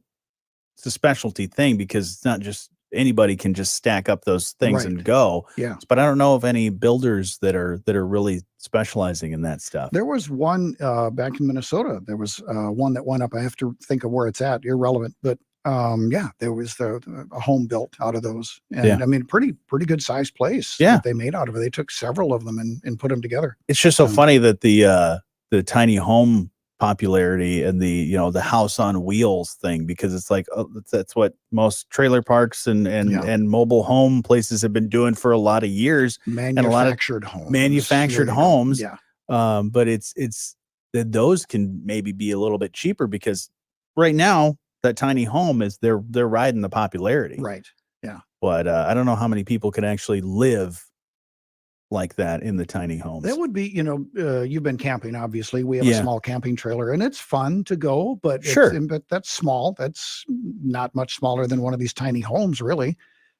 specialty thing, because it's not just anybody can just stack up those things and go. Yeah. But I don't know of any builders that are really specializing in that stuff. There was one back in Minnesota. There was one that went up. I have to think of where it's at. Irrelevant. But there was a home built out of those. And I mean, pretty good sized place that they made out of it. They took several of them and put them together. It's just so funny that the tiny home popularity and the house on wheels thing, because it's like, that's what most trailer parks and mobile home places have been doing for a lot of years. Manufactured homes. Yeah. But it's that those can maybe be a little bit cheaper, because right now that tiny home is they're riding the popularity. Right. Yeah. But I don't know how many people can actually live like that in the tiny homes. That would be, you've been camping, obviously. We have a small camping trailer, and it's fun to go, but but that's small. That's not much smaller than one of these tiny homes, really.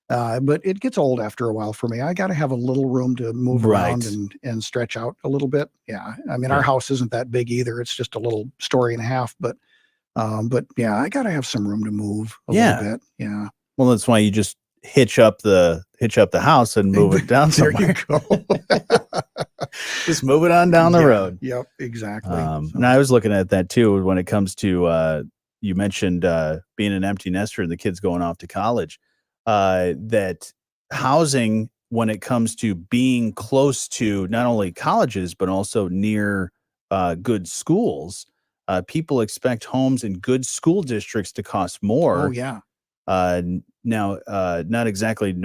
But it gets old after a while for me. I got to have a little room to move around and stretch out a little bit. Yeah. I mean, our house isn't that big either. It's just a little story and a half, but But yeah, I got to have some room to move a little bit. Yeah. Well, that's why you just hitch up the house and move it down There somewhere. you go. Just move it on down the road. Yep, exactly. And I was looking at that too when it comes to you mentioned being an empty nester and the kids going off to college. That housing, when it comes to being close to not only colleges but also near good schools, people expect homes in good school districts to cost more. Oh yeah. Now, not exactly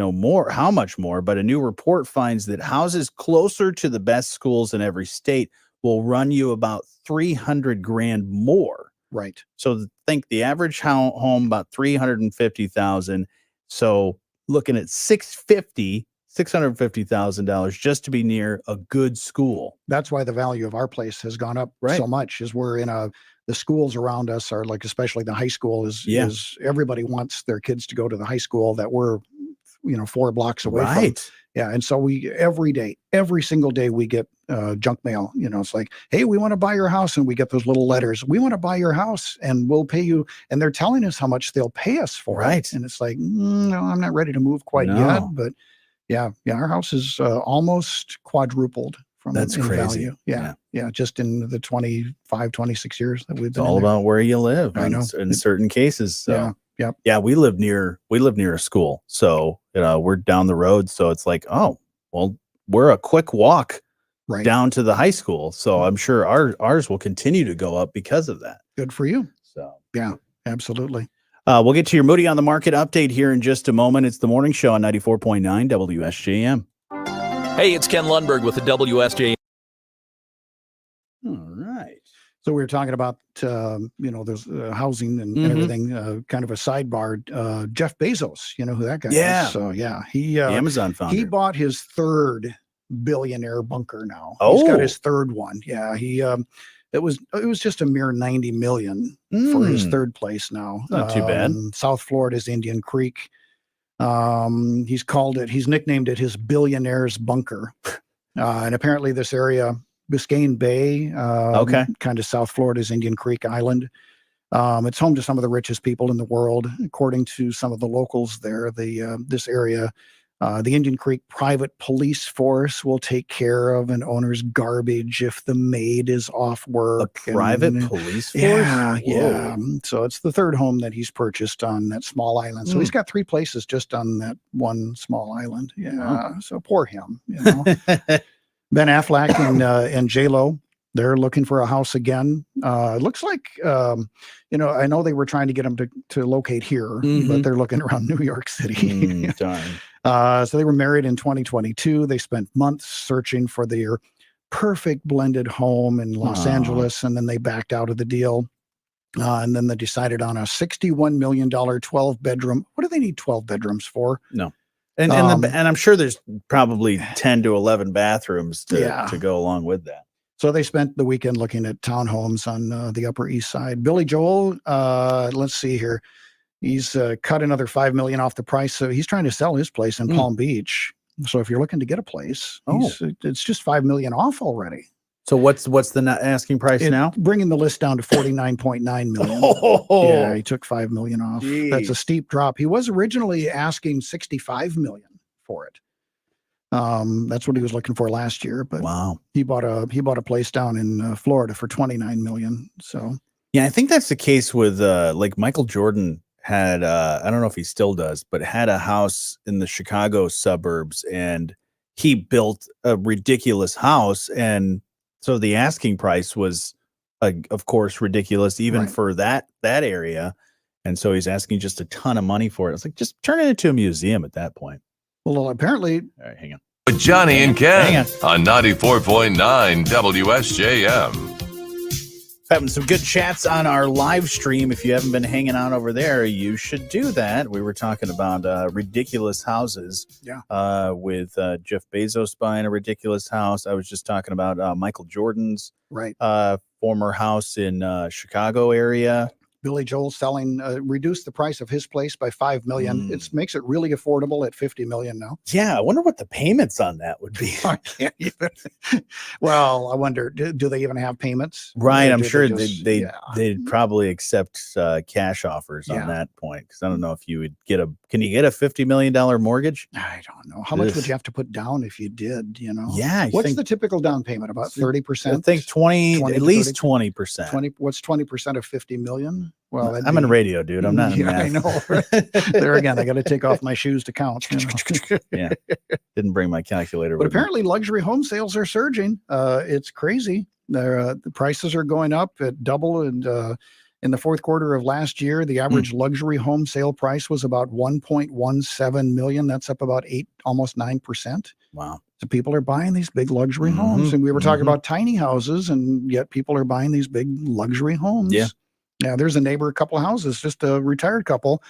how much more, but a new report finds that houses closer to the best schools in every state will run you about $300,000 more. Right. So think the average home about $350,000. So looking at $650,000 just to be near a good school. That's why the value of our place has gone up so much. Is we're in the schools around us are like, especially the high school is everybody wants their kids to go to the high school that we're 4 blocks away from. Yeah. And so every single day we get junk mail. It's like, hey, we want to buy your house. And we get those little letters. We want to buy your house and we'll pay you. And they're telling us how much they'll pay us for it. And it's like, no, I'm not ready to move quite yet. But yeah, our house is almost quadrupled from That's crazy. Value. Yeah. Just in the 25, 26 years that we've been. It's all about where you live. I know. In certain cases. So. Yeah. We live near a school. So, we're down the road. So it's like, oh, well, we're a quick walk down to the high school. So I'm sure ours will continue to go up because of that. Good for you. So, yeah, absolutely. We'll get to your Moody on the Market update here in just a moment. It's the morning show on 94.9 WSJM. Hey, it's Ken Lundberg with the WSJM. All right. So we were talking about, there's housing and everything, kind of a sidebar. Jeff Bezos, you know who that guy is? So, he Amazon founder. He bought his third billionaire bunker now. Oh. He's got his third one. Yeah, it was just a mere $90 million for his third place now. Not too bad. South Florida's Indian Creek. He's nicknamed it his billionaire's bunker. And apparently this area, Biscayne Bay, kind of South Florida's Indian Creek Island. It's home to some of the richest people in the world, according to some of the locals there. This area, the Indian Creek Private Police Force will take care of an owner's garbage if the maid is off work. A private police force? Yeah. So it's the third home that he's purchased on that small island. So he's got 3 places just on that one small island. Yeah. So poor him. Ben Affleck and J-Lo, they're looking for a house again. It looks like, I know they were trying to get them to locate here, but they're looking around New York City. Darn. So they were married in 2022. They spent months searching for their perfect blended home in Los Angeles, and then they backed out of the deal. And then they decided on a $61 million 12-bedroom. What do they need 12 bedrooms for? No. And I'm sure there's probably 10 to 11 bathrooms to go along with that. So they spent the weekend looking at townhomes on the Upper East Side. Billy Joel, let's see here. He's cut another $5 million off the price. So he's trying to sell his place in Palm Beach. So if you're looking to get a place, it's just $5 million off already. So what's the asking price now? Bringing the list down to $49.9 million. Yeah, he took $5 million off. Jeez. That's a steep drop. He was originally asking $65 million for it. That's what he was looking for last year. But wow, he bought a place down in Florida for $29 million. So yeah, I think that's the case with like Michael Jordan had. I don't know if he still does, but had a house in the Chicago suburbs, and he built a ridiculous house, and so the asking price was, of course, ridiculous even for that area. And so he's asking just a ton of money for it. It's like, just turn it into a museum at that point. Well, apparently. All right, hang on. With Jonny and Ken on 94.9 WSJM. Having some good chats on our live stream. If you haven't been hanging out over there, you should do that. We were talking about ridiculous houses. With Jeff Bezos buying a ridiculous house. I was just talking about Michael Jordan's former house in Chicago area. Billy Joel selling, reduced the price of his place by $5 million. It makes it really affordable at $50 million now. Yeah, I wonder what the payments on that would be. I can't even. Well, I wonder, do they even have payments? Right, Or I'm do sure just- they'd probably accept cash offers on Yeah. that point, because I don't know if you would get can you get a $50 million mortgage? I don't know. How much would you have to put down if you did, Yeah. What's the typical down payment? About 30%? I think 20 20 at to least 30? 20%. What's 20% of 50 million? Well, that'd I'm in be- radio, dude. I'm not in Yeah, I math. know. There again, I got to take off my shoes to count. Yeah. Didn't bring my calculator But with me. apparently luxury home sales are surging. It's crazy. The prices are going up at double. And in the fourth quarter of last year, the average luxury home sale price was about 1.17 million. That's up about almost 9%. Wow. So people are buying these big luxury homes. And we were talking about tiny houses, and yet people are buying these big luxury homes. Yeah. Now, there's a couple of houses, just a retired couple.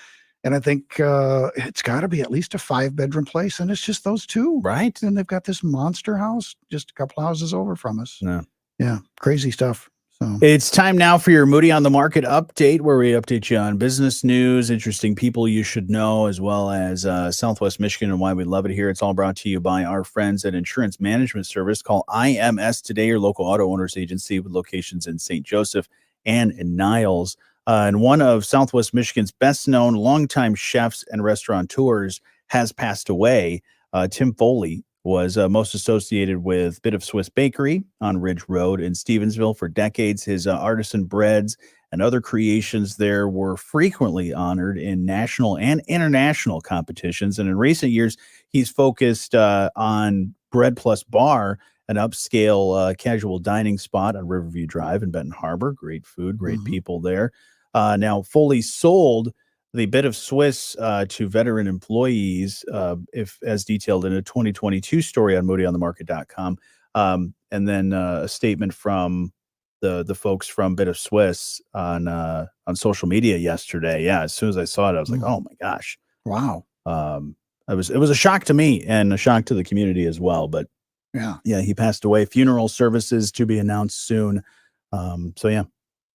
And I think it's got to be at least a 5-bedroom place. And it's just those two. Right. And they've got this monster house just a couple houses over from us. Yeah. Yeah. Crazy stuff. So It's time now for your Moody on the Market update, where we update you on business news, interesting people you should know, as well as Southwest Michigan and why we love it here. It's all brought to you by our friends at Insurance Management Service. Call IMS today, your local auto owners agency with locations in St. Joseph and in Niles. And one of Southwest Michigan's best-known longtime chefs and restaurateurs has passed away. Tim Foley was most associated with Bit of Swiss Bakery on Ridge Road in Stevensville for decades. His artisan breads and other creations there were frequently honored in national and international competitions. And in recent years, he's focused on Bread Plus Bar, an upscale casual dining spot on Riverview Drive in Benton Harbor. Great food, great people there. Now, Foley sold the Bit of Swiss to veteran employees, if as detailed in a 2022 story on moodyonthemarket.com. And then a statement from the folks from Bit of Swiss on social media yesterday. Yeah, as soon as I saw it, I was like, oh my gosh. wow. It was a shock to me and a shock to the community as well. But yeah, he passed away. Funeral services to be announced soon. So yeah.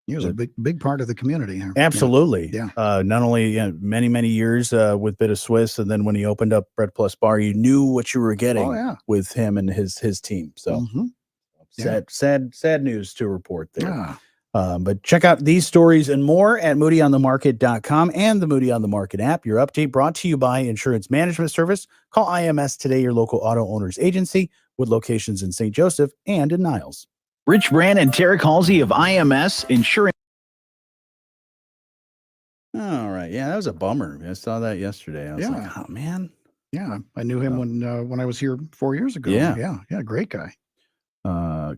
He was a big part of the community here. Absolutely. Yeah. Not only many years with Bit of Swiss, and then when he opened up Bread Plus Bar, you knew what you were getting with him and his team. So sad news to report there. But check out these stories and more at moodyonthemarket.com and the Moody on the Market app. Your update brought to you by Insurance Management Service. Call IMS today, your local auto owners agency with locations in St. Joseph and in Niles. Rich Brand and Tarek Halsey of IMS Insurance. All right. Yeah, that was a bummer. I saw that yesterday. I was like, oh, man. Yeah. I knew him when I was here 4 years ago. Yeah. Yeah. Great guy.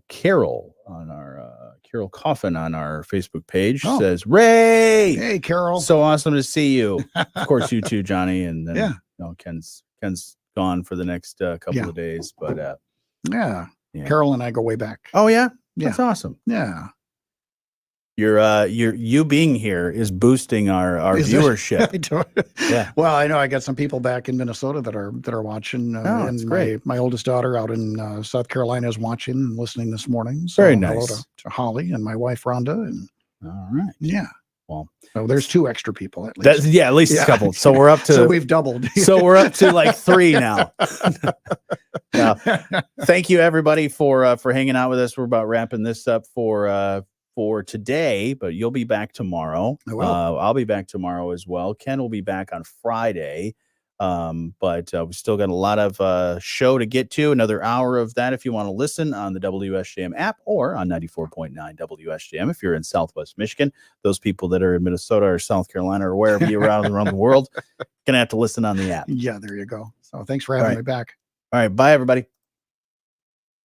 Carol on our Carol Coffin on our Facebook page says, Ray. Hey, Carol. So awesome to see you. Of course, you too, Johnny. And then Yeah. Ken's gone for the next couple of days. But yeah. Carol and I go way back. Oh, yeah. Yeah. That's awesome. Yeah. You being here is boosting our viewership. Yeah. Well, I know I got some people back in Minnesota that are watching. That's great. My oldest daughter out in South Carolina is watching and listening this morning. So Very hello nice. to Holly and my wife Rhonda. And all right. Yeah. Well, so there's 2 extra people at least. At least a couple. So we're up to. So we've doubled. So we're up to like 3 now. Thank you everybody for hanging out with us. We're about wrapping this up for today, but you'll be back tomorrow. I will. I'll be back tomorrow as well. Ken will be back on Friday. But we still got a lot of show to get to. Another hour of that if you want to listen on the WSJM app or on 94.9 WSJM if you're in Southwest Michigan. Those people that are in Minnesota or South Carolina or wherever you're around the world, gonna have to listen on the app. Yeah, there you go. So thanks for having me back. All right, bye everybody.